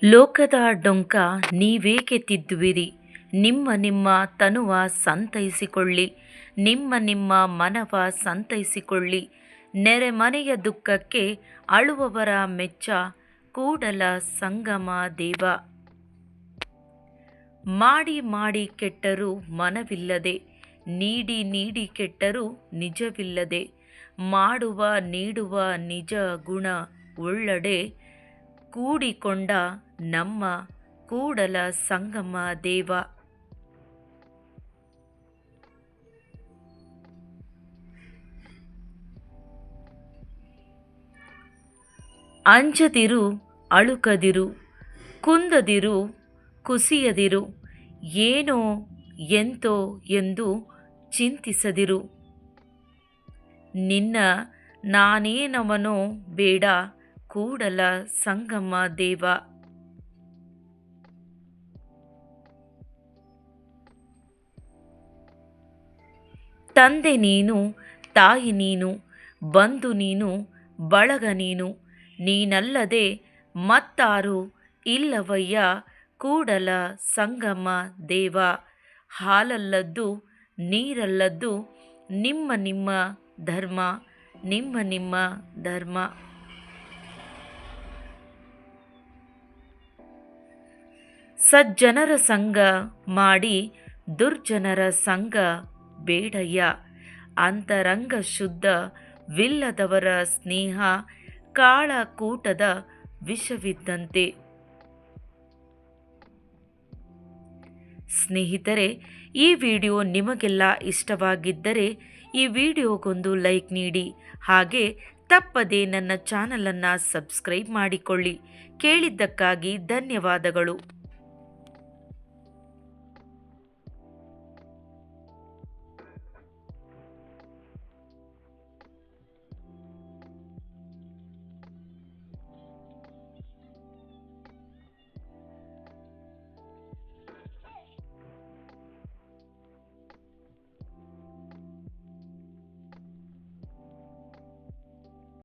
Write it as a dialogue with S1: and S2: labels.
S1: ಲೋಕದ ಡೊಂಕ ನೀವೇಕೆ ತಿದ್ದುವಿರಿ? ನಿಮ್ಮ ನಿಮ್ಮ ತನುವ ಸಂತೈಸಿಕೊಳ್ಳಿ, ನಿಮ್ಮ ನಿಮ್ಮ ಮನವ ಸಂತೈಸಿಕೊಳ್ಳಿ. ನೆರೆಮನೆಯ ದುಃಖಕ್ಕೆ ಅಳುವವರ ಮೆಚ್ಚ ಕೂಡಲ ಸಂಗಮ ದೇವ. ಮಾಡಿ ಮಾಡಿ ಕೆಟ್ಟರೂ ಮನವಿಲ್ಲದೆ, ನೀಡಿ ನೀಡಿ ಕೆಟ್ಟರೂ ನಿಜವಿಲ್ಲದೆ, ಮಾಡುವ ನೀಡುವ ನಿಜ ಗುಣ ಉಳ್ಳಡೆ ಕೂಡಿಕೊಂಡ ನಮ್ಮ ಕೂಡಲ ಸಂಗಮ ದೇವ. ಅಂಜದಿರು, ಅಳುಕದಿರು, ಕುಂದದಿರು, ಕುಸಿಯದಿರು, ಏನೋ ಎಂತೋ ಎಂದು ಚಿಂತಿಸದಿರು. ನಿನ್ನ ನಾನೇನವನೋ ಬೇಡ ಕೂಡಲ ಸಂಗಮ ದೇವ. ತಂದೆ ನೀನು, ತಾಯಿ ನೀನು, ಬಂಧು ನೀನು, ಬಳಗ ನೀನು, ನೀನಲ್ಲದೆ ಮತ್ತಾರು ಇಲ್ಲವಯ್ಯ ಕೂಡಲ ಸಂಗಮ ದೇವ. ಹಾಲಲ್ಲದ್ದು ನೀರಲ್ಲದ್ದು ನಿಮ್ಮ ನಿಮ್ಮ ಧರ್ಮ, ನಿಮ್ಮ ನಿಮ್ಮ ಧರ್ಮ. ಸಜ್ಜನರ ಸಂಗ ಮಾಡಿ ದುರ್ಜನರ ಸಂಗ ಬೇಡಯ್ಯ. ಅಂತರಂಗ ಶುದ್ಧವಿಲ್ಲದವರ ಸ್ನೇಹ ಕಾಳಕೂಟದ ವಿಷವಿದ್ದಂತೆ. ಸ್ನೇಹಿತರೆ, ಈ ವಿಡಿಯೋ ನಿಮಗೆಲ್ಲ ಇಷ್ಟವಾಗಿದ್ದರೆ ಈ ವಿಡಿಯೋಗೊಂದು ಲೈಕ್ ನೀಡಿ. ಹಾಗೆ ತಪ್ಪದೆ ನನ್ನ ಚಾನಲನ್ನು ಸಬ್ಸ್ಕ್ರೈಬ್ ಮಾಡಿಕೊಳ್ಳಿ. ಕೇಳಿದ್ದಕ್ಕಾಗಿ ಧನ್ಯವಾದಗಳು.